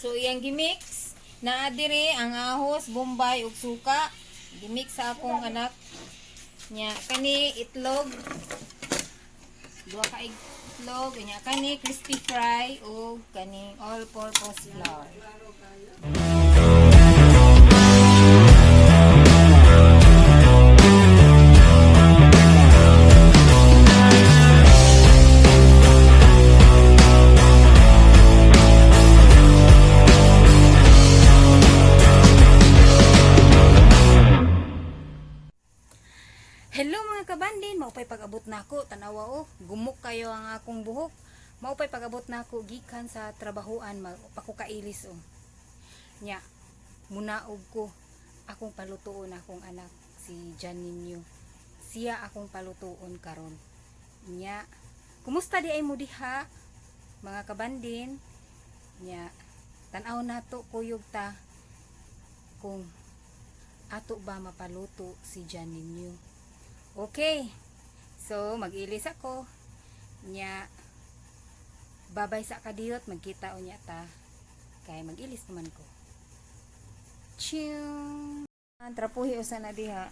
So iyang gimix naa diri ang ahos, bombay ug suka. Gimix sa akong anak nya kani itlog. Duha ka itlog nya kani crispy fry ug kani all purpose flour. Hello mga kabandin, maupay pag-abot nako. Tanawa oh, gumuk kayo ang akong buhok. Maupay pag-abot nako gikan sa trabahoan, pakukailis oh. Nya, munaog ko akong palutuon akong anak si Janinyo. Siya akong palutuon karon. Nya, kumusta di ay mo diha mga kabandin? Nya, tan-aw nato kuyog ta kung ato ba mapaluto si Janinyo. Okay, so mag-ilis ako nya babay sa kadiyot magkita unya ta kay mag-ilis naman ko. Ching trapuhi usa na diha.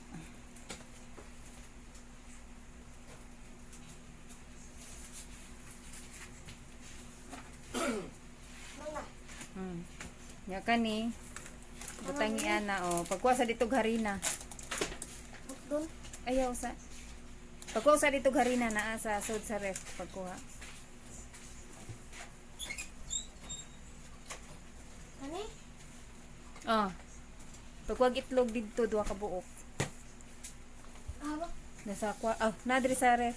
Nya kani butangi ana oh pagkuha sa ditog harina. Ayaw sa pagkuha sa dito harina naa sa sud sa ref pagkuha. Ani? Oh. Pagkuha itlog dito duha ka buok. Aba. Nasa kwa nadri sa ref.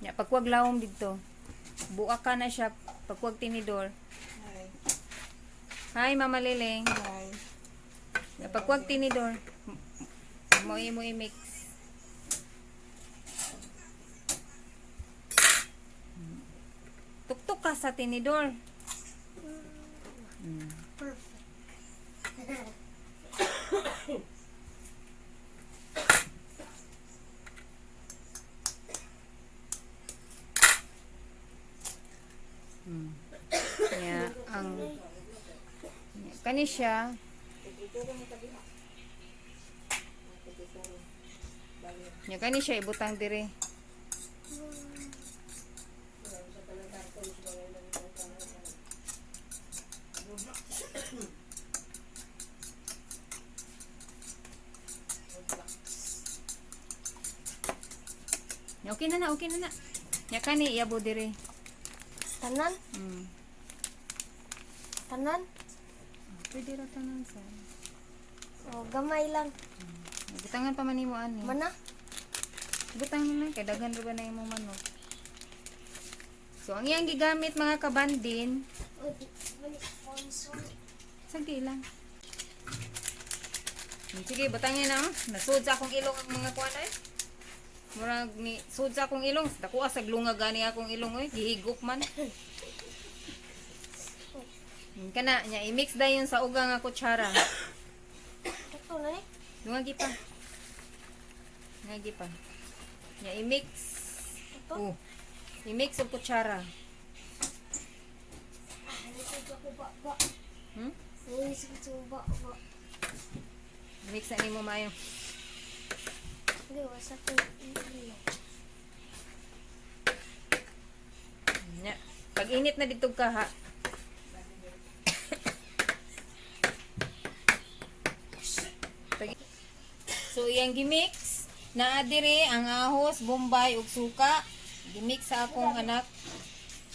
Ya pagkuha lawom dito. Buak ka na siya pagkuha tinidor. Hi Mama Liling. Hi. Pagkuha tinidor. Mo i-mix. Tuktok ka sa tinidor. Perfect. Ya, ang kani siya. Ya kani siya ibutang dire. Ya, okay na na, okay na na. Ya kani iyabo dire. Tanan? Tanan? Pwede ra tanan sa. Oh, gamay lang. Butangan pa man nimo ani. Mana? Butang na kay daghan ra ba na imong manok. So ang iyang gigamit mga kabandin, sagdi lang. Sige, butangin na. Nasud sa akong ilong ang mga kuan ay. Murag ni sud sa akong ilong, dako sa glunga gani akong ilong oy, gihigop man. Kana nya i-mix dayon sa uga nga kutsara. Ito na ni. Lungagi pa. Lungagi pa. Nya i-mix. Ito? I-mix og kutsara. Nisig ako ba. Nisig ko ba. Mix na nimo mayo. Hindi, wasa ko. Nya, pag init na dito ka ha. So iyang gimix naa diri ang ahos, bombay ug suka. Gimix sa akong anak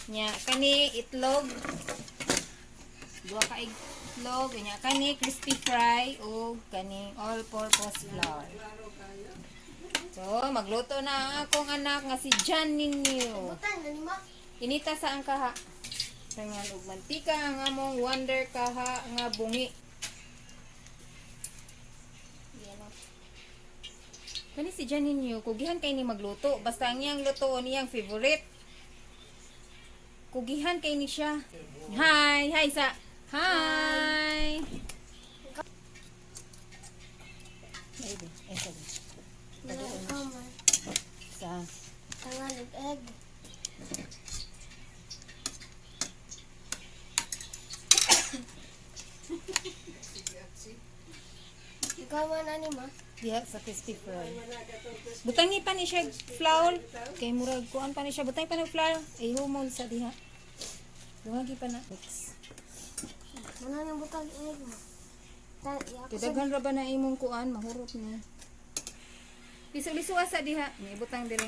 nya kani itlog. Duha ka itlog nya kani crispy fry ug kani all purpose flour. So magluto na ang akong anak nga si Janinyo. Butan na ni ma. Inita sa ang kaha. Tangan og mantika ang among wonder kaha nga bungi. Kani si Janinyo, kugihan kay ni magluto. Basta ang iyang lutoon iyang favorite. Kugihan kay ni siya. Hi! Hi sa... Hi! Ay, sorry. Kamay. Diha sa crispy fry. Butangi pa ni siya flour. Kay murag kuan pa ni siya. Butangi pa ng flour. Ay humol sa diha. Dumagi pa na. Oops. Mana yang butang egg mo? Ya ako sa Kidaghan ra ba na imong kuan mahurot ni. Liso-liso asa diha. Ni butang dire.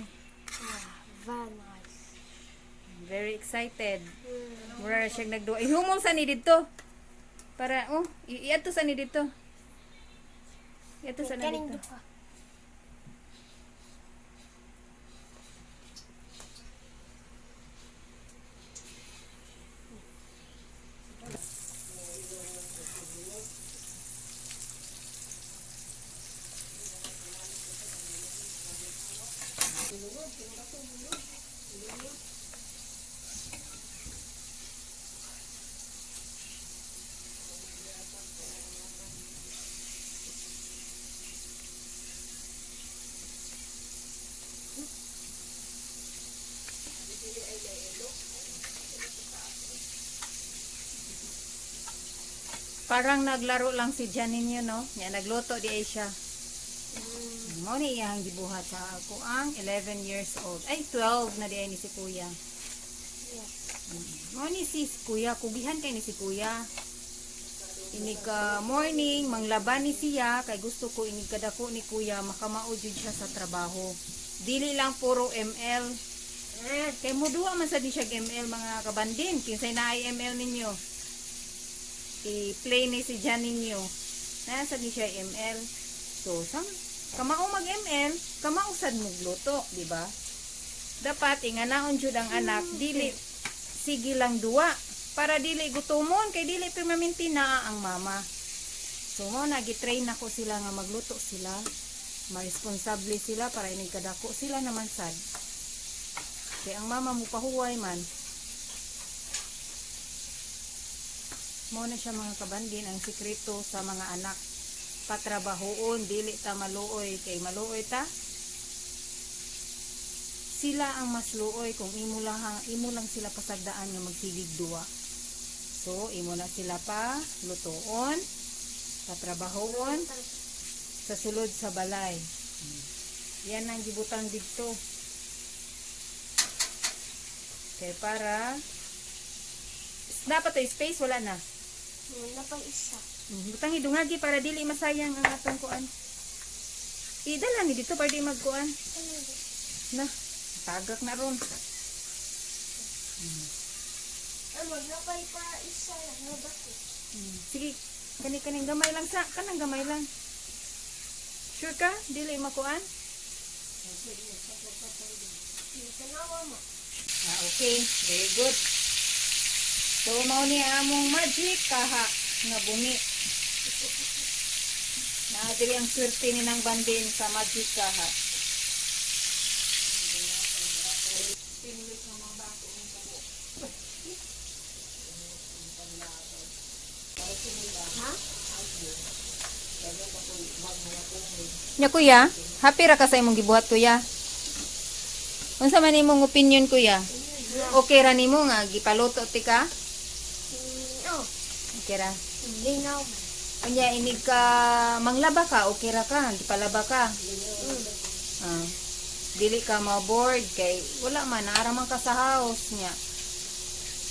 vanas. Very excited. Mura ra siya nagduwa. Ay humol sa ni didto. Para iato sa ni didto. Iato sa na Kaning didto. duha. Parang naglaro lang si Janine yun, no? Yan, nagluto di ay siya. Mao ni iyang gibuhat sa ako ang 11 years old. Ay, 12 na di ay ni si Kuya. Yes. Mao ni si Kuya, kugihan kay ni si Kuya. Ini ka morning, manglaban ni siya, kay gusto ko ini kadako ni Kuya, makamao jud siya sa trabaho. Dili lang puro ML. Kay mo duwa man sa di siya ML mga kabandin, kinsay na ay ML ninyo. I-play ni si Janine nyo. Nasa di siya ML. So, kamao mag-ML, kamao sad magluto, di ba? Dapat inganaon jud ang anak, dili sige lang duwa para dili gutomon kay dili permanente na ang mama. So mo nagi-train ako sila nga magluto sila, ma-responsable sila para ini kadako sila naman sad. Kay ang mama mo pahuway man. Mo na siya mga kabandin ang sikreto sa mga anak. Patrabahoon, dili ta maluoy kay maluoy ta. Sila ang mas luoy kung imo lang sila pasagdaan nga magsigig duwa. So imo na sila pa lutoon, patrabahoon sa sulod sa balay. Yan ang gibutang dito. Kay para dapat to space wala na. Wala pang isa. Butang idungagi para dili masayang ang atong kuan. Idala ni dito para di magkuan. Na, tagak na ron. Magnapay pa isa lang na bato. Sige, kaning gamay lang sa kanang gamay lang. Sure ka? Dili makuan? Tanawa mo. Okay, very good. So mao ni among magic kaha nga bungi. Na diri ang swerte ni nang bandin sa magic kaha. Ha? Nya kuya, happy ra ka sa imong gibuhat kuya. Unsa man imong opinion kuya? Okay ra nimo nga gipaluto ti ka? Oh, Okay ra. linaw. Unya inig ka manglaba ka, okay ra ka, di palaba ka. Ah. Dili ka ma-bored kay wala man naara man ka sa house nya.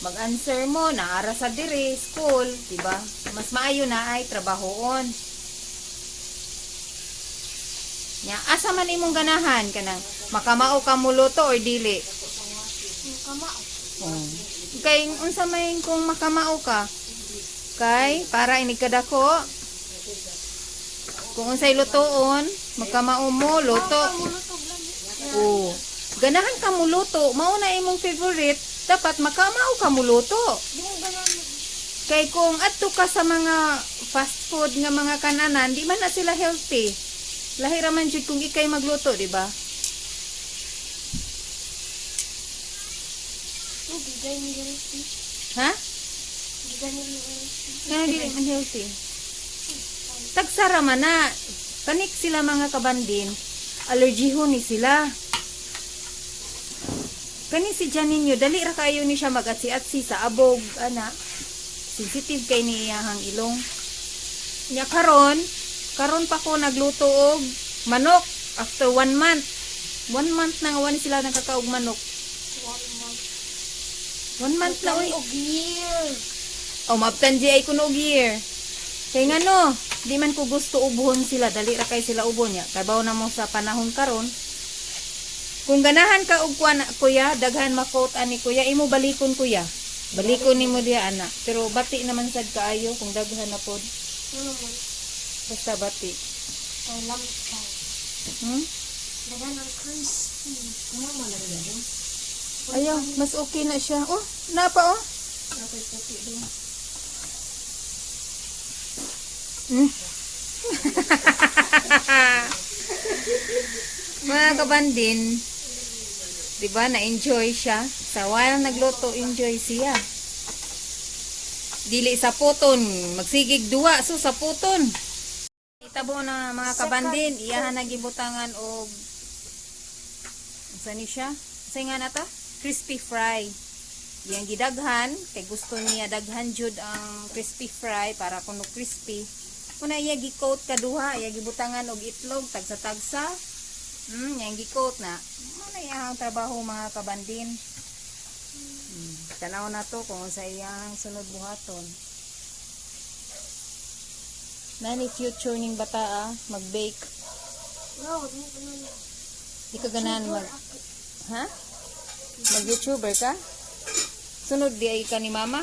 Mag-answer mo naara sa diri school, di ba? Mas maayo na ay trabahoon. Nya asa man imong ganahan kanang makamao ka muluto or dili? Kamao. Oh. Kay unsa may kung makamao ka? Kay para inig kadako. Kung unsay lutoon, makamao mo luto. Mulutog lang. Oh. Ganahan ka muluto, mao na imong favorite, dapat makamao ka muluto. Di mo ganan. Kay kung adto ka sa mga fast food nga mga kananan, di man na sila healthy. Lahi ra man jud kung ikay magluto, di ba? Bigay ni healthy. Ha? Bigay ni healthy. Kaya dili man healthy. Tagsara man na. Kanik sila mga kabandin, allergyhon ni sila. Kani si Janine, dali ra kayo ni siya magatsi-atsi sa abog, ana. Sensitive kay ni iyahang ilong. Nya karon, Karon pa ko nagluto og manok after 1 month. 1 month na nga wani sila nakakaog manok. 1 month na oy. Og year. Oh, mabtan di ay kuno og year. Kay ngano, di man ko gusto ubuhon sila, dali ra kay sila ubon ya. Kabaw na mo sa panahon karon. Kung ganahan ka og kuan kuya, daghan makot ani kuya, imo balikon kuya. Balikon nimo diha ana. Pero bati naman sad kaayo kung daghan na pod. Ano mo? Basta bati. Ay, lamkay. Hmm? Dagan ang crispy. Mama na rin. Ayaw, mas okay na siya. Oh, napa oh. Hmm. Mga kabandin, di ba na-enjoy siya? Sa while nagluto, enjoy siya. Dili sa puton, magsigig duwa, so sa puton. Itabo na mga kabandin, iyahan na gibutangan og sani siya? Say nga na ta? Crispy fry. Yang gidaghan, kay gusto niya daghan jud ang crispy fry para kuno crispy. Kuna iya gi-coat kaduha, iya gibutangan og itlog tagsa-tagsa. Yang gi-coat na. Ano iyang trabaho mga kabandin? Tanaw na to kung sa iyang sunod buhaton. Nani future ning bata mag-bake. No, di ko na. Di ka ganahan mag... Ha? Mag-YouTuber ka? Sunod di ay ka ni mama?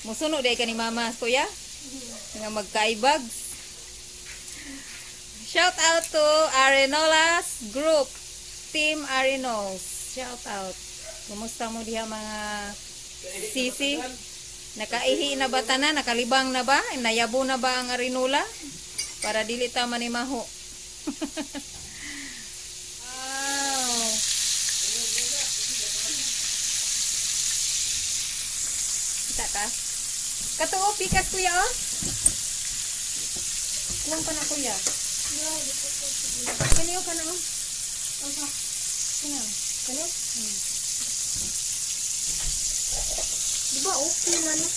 Musunod di ay ka ni mama, kuya? Nga magkaibags. Shout out to Arenolas Group. Team Arenos. Shout out. Kumusta mo diha mga sisi? Nakaihi na ba tanan? Nakalibang na ba? Nayabo na ba ang Arenola? Para dili ta manimaho. Wow. Kita ka? Katuo, pikas kuya oh. Kuwang pa na kuya. Kaniyo ka na oh. Apa? Kaniyo. Kano? Di ba okay na na?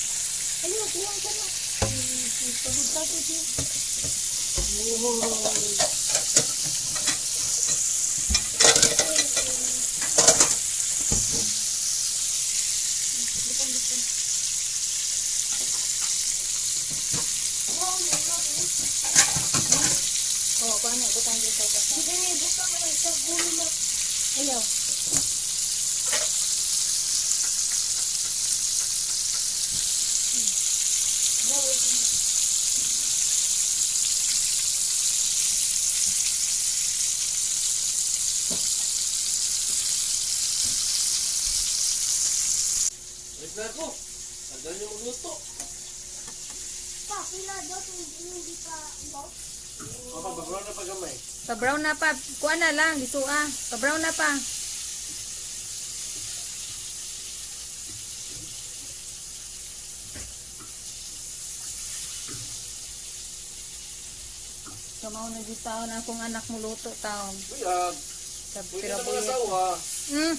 Ano, kuwang ka na. Pagod ka ko siya. Oh, paano? Butang dito sa basa. Hindi na ibuka ka sa gulo na. Ayaw. Wait na ako. Tagal niyo magluto. Pa, pila daw kung hindi pa ibaw. Papa, bagro na pa gamay. Pa-brown na pa. Kuha na lang. Gisua. Pa-brown na pa. Kamaw na di taon akong anak mo luto taon. Buyag. Sa Pwede na mga pirabuya. asawa. Hmm.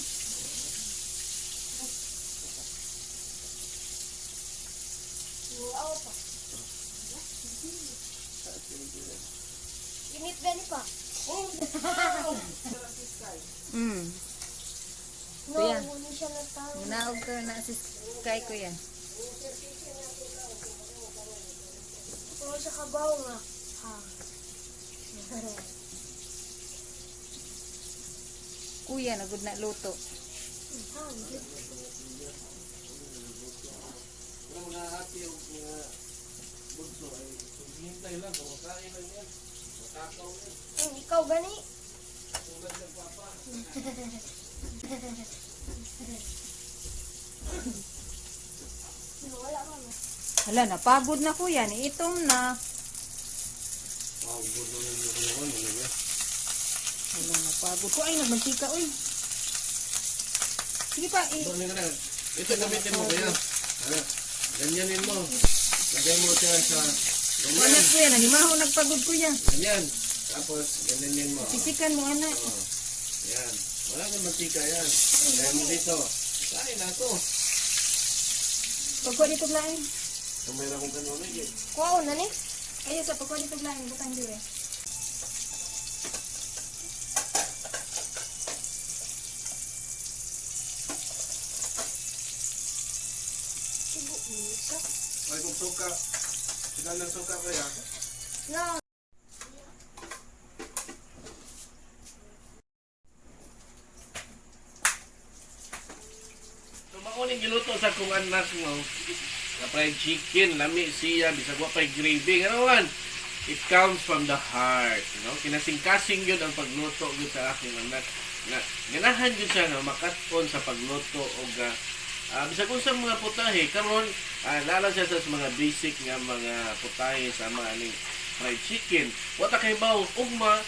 Wow pa. Init ba ni pa? Hmm. No, Kuya. hindi siya natawag. Munaog ka na si Sky ko yan. Kung sa kabaw nga. Ha. Kuya, nagod na luto. Ha, hindi. Ang mga ate o mga bunso ay hintay lang. Kumakain lang yan. Matakaw yan. Ikaw gani? Tulad ng papa. Wala ka na. Hala, napagod na kuya. Itom na. Wow, gulo na yung naman. Ano yan? Hala, napagod ko. Ay, nagmantika, uy. Sige pa, Ano nga na? Ito gamitin mo kaya. Ano? Ganyanin mo. Lagay mo siya sa ganyan. anak kuya, nalimaho nagpagod kuya. Ganyan. Tapos, ganyanin mo. Sisikan mo, anak. Oh, yan. Wala kang mantika yan. Lagay mo dito. Kain na ito. Pagko dito lain. Kamera kong kanulig eh. Kuwaon na ni? Ayo sa pagkuha dito lang, butang dire. Subo isa. Ay, kung suka. Sila ng suka kaya. No. So, makuning giluto sa kong anak mo. Na fried chicken, lami siya, bisag wa pa'y gravy. Ano man? It comes from the heart. You know? Kinasing-kasing yun ang pagluto yun sa aking anak. Na, ganahan yun siya na makaton sa pagluto o bisag kung sa mga putahe, karon lala siya sa mga basic nga mga putahe sa mga aning fried chicken. Wata kay baw ugma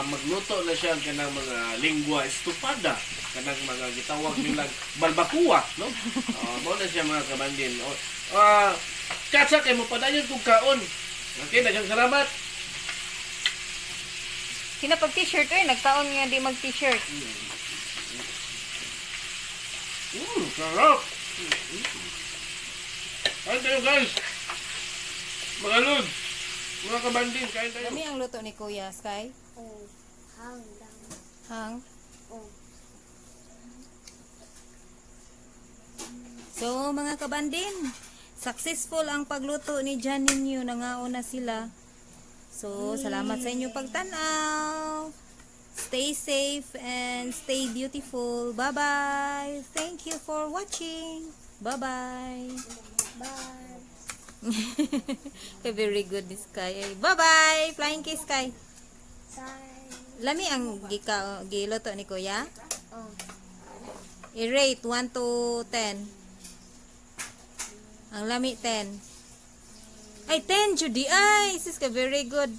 magluto na siya kanang mga lingua estupada, kanang mga gitawag nilang balbakua, no? Mao na siya mga kabandin. Katsa kay mo padayon kung kaon. Okay, daghang salamat. Kinapag t-shirt nagtaon nga di mag t-shirt. Sarap. Kain tayo guys. Mga lod. Mga kabandin, kain tayo. Kami ang luto ni Kuya Sky. Oh. Hanggang. Hang. Oh. So, mga kabandin, successful ang pagluto ni Jan ninyo. Nangaon na sila. So, salamat sa inyong pagtanaw. Stay safe and stay beautiful. Bye-bye. Thank you for watching. Bye-bye. Bye. Very good, Sky. Bye-bye. Flying kiss, Sky. Bye. Lami ang giluto ni Kuya. Oh. I-rate 1 to 10. Ang lami 10. Ay, 10, Judy. Ay, sis ka, very good.